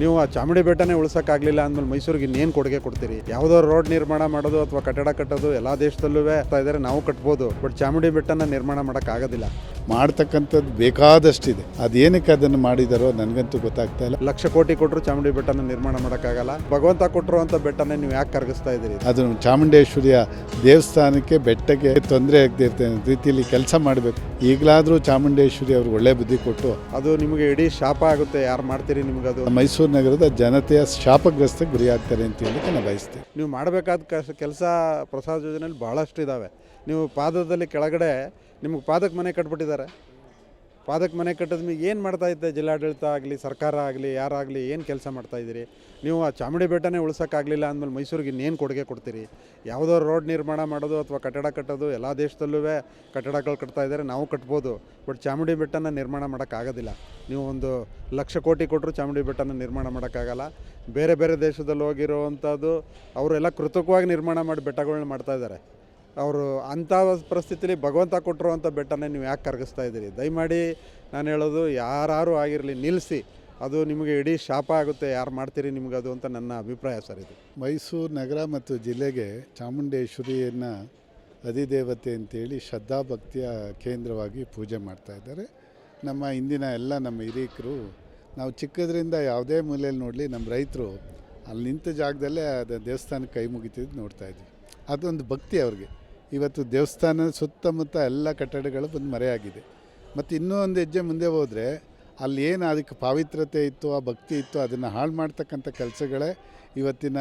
ನೀವು ಆ ಚಾಮುಂಡಿ ಬೆಟ್ಟನೇ ಉಳಿಸೋಕ್ಕಾಗಲಿಲ್ಲ ಅಂದಮೇಲೆ ಮೈಸೂರಿಗೆ ಇನ್ನೇನು ಕೊಡುಗೆ ಕೊಡ್ತೀರಿ? ಯಾವುದೋ ರೋಡ್ ನಿರ್ಮಾಣ ಮಾಡೋದು ಅಥವಾ ಕಟ್ಟಡ ಕಟ್ಟೋದು ಎಲ್ಲ ದೇಶದಲ್ಲೂ ಆಗ್ತಾ ಇದ್ದಾರೆ, ನಾವು ಕಟ್ಬೋದು. ಬಟ್ ಚಾಮುಂಡಿ ಬೆಟ್ಟನ ನಿರ್ಮಾಣ ಮಾಡೋಕ್ಕಾಗೋದಿಲ್ಲ. ಮಾಡ್ತಕ್ಕಂಥದ್ದು ಬೇಕಾದಷ್ಟಿದೆ. ಅದೇನಕ್ಕೆ ಅದನ್ನು ಮಾಡಿದಾರೋ ನನಗಂತೂ ಗೊತ್ತಾಗ್ತಾ ಇಲ್ಲ. ಲಕ್ಷ ಕೋಟಿ ಕೊಟ್ಟರು ಚಾಮುಂಡಿ ಬೆಟ್ಟನ ನಿರ್ಮಾಣ ಮಾಡೋಕ್ಕಾಗಲ್ಲ. ಭಗವಂತ ಕೊಟ್ಟರು ಅಂತ ಬೆಟ್ಟನೇ ನೀವು ಯಾಕೆ ಕರಗಿಸ್ತಾ ಇದ್ದೀರಿ? ಅದು ಚಾಮುಂಡೇಶ್ವರಿಯ ದೇವಸ್ಥಾನಕ್ಕೆ ಬೆಟ್ಟಕ್ಕೆ ತೊಂದರೆ ಆಗದೆ ಇರ್ತದೆ ರೀತಿಯಲ್ಲಿ ಕೆಲಸ ಮಾಡಬೇಕು. ಈಗಲಾದರೂ ಚಾಮುಂಡೇಶ್ವರಿ ಅವ್ರಿಗೆ ಒಳ್ಳೆ ಬುದ್ಧಿ ಕೊಟ್ಟು, ಅದು ನಿಮಗೆ ಇಡೀ ಶಾಪ ಆಗುತ್ತೆ. ಯಾರು ಮಾಡ್ತೀರಿ ನಿಮ್ಗೆ ಅದು? ಮೈಸೂರು ನಗರದ ಜನತೆಯ ಶಾಪಗ್ರಸ್ತಕ್ಕೆ ಗುರಿ ಆಗ್ತಾರೆ ಅಂತ ಹೇಳಲಿಕ್ಕೆ ನಾನು ಬಯಸ್ತೀನಿ. ನೀವು ಮಾಡಬೇಕಾದ ಕೆಲಸ ಪ್ರಸಾದ ಯೋಜನೆಯಲ್ಲಿ ಭಾಳಷ್ಟು ಇದ್ದಾವೆ. ನೀವು ಪಾದದಲ್ಲಿ ಕೆಳಗಡೆ ನಿಮಗೆ ಪಾದಕ್ಕೆ ಮನೆ ಕಟ್ಬಿಟ್ಟಿದ್ದಾರೆ. ಪಾದಕ್ಕೆ ಮನೆ ಕಟ್ಟಿದ್ಮೇಲೆ ಏನು ಮಾಡ್ತಾ ಇದ್ದೆ? ಜಿಲ್ಲಾಡಳಿತ ಆಗಲಿ, ಸರ್ಕಾರ ಆಗಲಿ, ಯಾರಾಗಲಿ ಏನು ಕೆಲಸ ಮಾಡ್ತಾಯಿದ್ದೀರಿ? ನೀವು ಆ ಚಾಮುಂಡಿ ಬೆಟ್ಟನೇ ಉಳಿಸೋಕ್ಕಾಗಲಿಲ್ಲ ಅಂದಮೇಲೆ ಮೈಸೂರಿಗೆ ಇನ್ನೇನು ಕೊಡುಗೆ ಕೊಡ್ತೀರಿ? ಯಾವುದೋ ರೋಡ್ ನಿರ್ಮಾಣ ಮಾಡೋದು ಅಥವಾ ಕಟ್ಟಡ ಕಟ್ಟೋದು ಎಲ್ಲ ದೇಶದಲ್ಲೂ ಕಟ್ಟಡಗಳು ಕಟ್ತಾ ಇದ್ದಾರೆ, ನಾವು ಕಟ್ಬೋದು. ಬಟ್ ಚಾಮುಂಡಿ ಬೆಟ್ಟನ ನಿರ್ಮಾಣ ಮಾಡೋಕ್ಕಾಗೋದಿಲ್ಲ. ನೀವು ಒಂದು ಲಕ್ಷ ಕೋಟಿ ಕೊಟ್ಟರು ಚಾಮುಂಡಿ ಬೆಟ್ಟನ ನಿರ್ಮಾಣ ಮಾಡೋಕ್ಕಾಗಲ್ಲ. ಬೇರೆ ಬೇರೆ ದೇಶದಲ್ಲಿ ಹೋಗಿರೋವಂಥದ್ದು ಅವರೆಲ್ಲ ಕೃತಕವಾಗಿ ನಿರ್ಮಾಣ ಮಾಡಿ ಬೆಟ್ಟಗಳನ್ನ ಮಾಡ್ತಾಯಿದ್ದಾರೆ. ಅವರು ಅಂಥ ಪರಿಸ್ಥಿತಿಲಿ ಭಗವಂತ ಕೊಟ್ಟರು ಅಂತ ಬೆಟ್ಟನೇ ನೀವು ಯಾಕೆ ಕರಗಿಸ್ತಾ ಇದ್ದೀರಿ? ದಯಮಾಡಿ ನಾನು ಹೇಳೋದು, ಯಾರು ಆಗಿರಲಿ ನಿಲ್ಲಿಸಿ. ಅದು ನಿಮಗೆ ಇಡೀ ಶಾಪ ಆಗುತ್ತೆ. ಯಾರು ಮಾಡ್ತೀರಿ ನಿಮ್ಗೆ ಅದು ಅಂತ ನನ್ನ ಅಭಿಪ್ರಾಯ ಸರ್. ಇದು ಮೈಸೂರು ನಗರ ಮತ್ತು ಜಿಲ್ಲೆಗೆ ಚಾಮುಂಡೇಶ್ವರಿಯನ್ನು ಅಧಿದೇವತೆ ಅಂತೇಳಿ ಶ್ರದ್ಧಾಭಕ್ತಿಯ ಕೇಂದ್ರವಾಗಿ ಪೂಜೆ ಮಾಡ್ತಾಯಿದ್ದಾರೆ. ನಮ್ಮ ಇಂದಿನ ಎಲ್ಲ ನಮ್ಮ ಹಿರಿಯರು, ನಾವು ಚಿಕ್ಕದ್ರಿಂದ ಯಾವುದೇ ಮೂಲೆಯಲ್ಲಿ ನೋಡಲಿ ನಮ್ಮ ರೈತರು ಅಲ್ಲಿ ನಿಂತ ಜಾಗದಲ್ಲೇ ಅದು ದೇವಸ್ಥಾನಕ್ಕೆ ಕೈ ಮುಗಿತಿದ್ದು ನೋಡ್ತಾಯಿದ್ವಿ. ಅದೊಂದು ಭಕ್ತಿ ಅವ್ರಿಗೆ. ಇವತ್ತು ದೇವಸ್ಥಾನದ ಸುತ್ತಮುತ್ತ ಎಲ್ಲ ಕಟ್ಟಡಗಳು ಬಂದು ಮರೆಯಾಗಿದೆ. ಮತ್ತು ಇನ್ನೂ ಒಂದು ಹೆಜ್ಜೆ ಮುಂದೆ ಹೋದರೆ ಅಲ್ಲಿ ಏನು ಅದಕ್ಕೆ ಪಾವಿತ್ರತೆ ಇತ್ತು, ಆ ಭಕ್ತಿ ಇತ್ತು, ಅದನ್ನು ಹಾಳು ಮಾಡ್ತಕ್ಕಂಥ ಕೆಲಸಗಳೇ ಇವತ್ತಿನ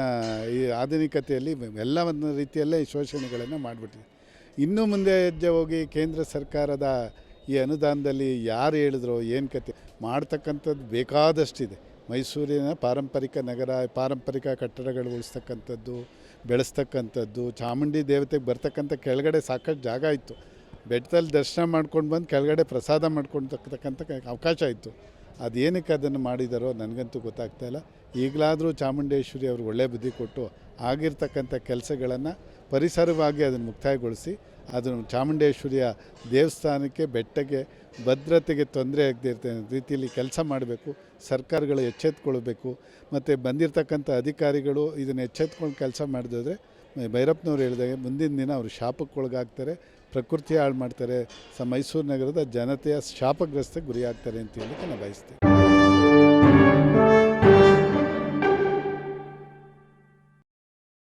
ಈ ಆಧುನಿಕತೆಯಲ್ಲಿ ಎಲ್ಲ ಒಂದು ರೀತಿಯಲ್ಲೇ ಶೋಷಣೆಗಳನ್ನು ಮಾಡಿಬಿಟ್ಟಿದೆ. ಇನ್ನೂ ಮುಂದೆ ಹೆಜ್ಜೆ ಹೋಗಿ ಕೇಂದ್ರ ಸರ್ಕಾರದ ಈ ಅನುದಾನದಲ್ಲಿ ಯಾರು ಹೇಳಿದ್ರು ಏನು ಕತೆ ಮಾಡ್ತಕ್ಕಂಥದ್ದು ಬೇಕಾದಷ್ಟಿದೆ. ಮೈಸೂರಿನ ಪಾರಂಪರಿಕ ನಗರ, ಪಾರಂಪರಿಕ ಕಟ್ಟಡಗಳು ಉಳಿಸ್ತಕ್ಕಂಥದ್ದು, ಬೆಳೆಸ್ತಕ್ಕಂಥದ್ದು, ಚಾಮುಂಡಿ ದೇವತೆಗೆ ಬರ್ತಕ್ಕಂಥ ಕೆಳಗಡೆ ಸಾಕಷ್ಟು ಜಾಗ ಇತ್ತು. ಬೆಟ್ಟದಲ್ಲಿ ದರ್ಶನ ಮಾಡ್ಕೊಂಡು ಬಂದು ಕೆಳಗಡೆ ಪ್ರಸಾದ ಮಾಡ್ಕೊಳ್ತಕ್ಕಂಥ ಅವಕಾಶ ಇತ್ತು. ಅದೇನಕ್ಕೆ ಅದನ್ನು ಮಾಡಿದಾರೋ ನನಗಂತೂ ಗೊತ್ತಾಗ್ತಾ ಇಲ್ಲ. ಈಗಲಾದರೂ ಚಾಮುಂಡೇಶ್ವರಿ ಅವ್ರಿಗೆ ಒಳ್ಳೆ ಬುದ್ಧಿ ಕೊಟ್ಟು ಆಗಿರ್ತಕ್ಕಂಥ ಕೆಲಸಗಳನ್ನು ಪರಿಸರವಾಗಿ ಅದನ್ನು ಮುಕ್ತಾಯಗೊಳಿಸಿ, ಅದನ್ನು ಚಾಮುಂಡೇಶ್ವರಿಯ ದೇವಸ್ಥಾನಕ್ಕೆ ಬೆಟ್ಟಕ್ಕೆ ಭದ್ರತೆಗೆ ತೊಂದರೆ ಆಗದೆ ಇರ್ತದೆ ರೀತಿಯಲ್ಲಿ ಕೆಲಸ ಮಾಡಬೇಕು. ಸರ್ಕಾರಗಳು ಎಚ್ಚೆತ್ಕೊಳ್ಬೇಕು. ಮತ್ತು ಬಂದಿರತಕ್ಕಂಥ ಅಧಿಕಾರಿಗಳು ಇದನ್ನು ಎಚ್ಚೆತ್ಕೊಂಡು ಕೆಲಸ ಮಾಡಿದ್ರೆ ಭೈರಪ್ಪನವ್ರು ಹೇಳಿದಾಗೆ ಮುಂದಿನ ದಿನ ಅವರು ಶಾಪಕ್ಕೊಳಗಾಗ್ತಾರೆ, ಪ್ರಕೃತಿ ಹಾಳು ಮಾಡ್ತಾರೆ, ಮೈಸೂರು ನಗರದ ಜನತೆಯ ಶಾಪಗ್ರಸ್ತಕ್ಕೆ ಗುರಿ ಆಗ್ತಾರೆ ಅಂತ ಹೇಳಲಿಕ್ಕೆ ನಾನು ಬಯಸ್ತೀನಿ.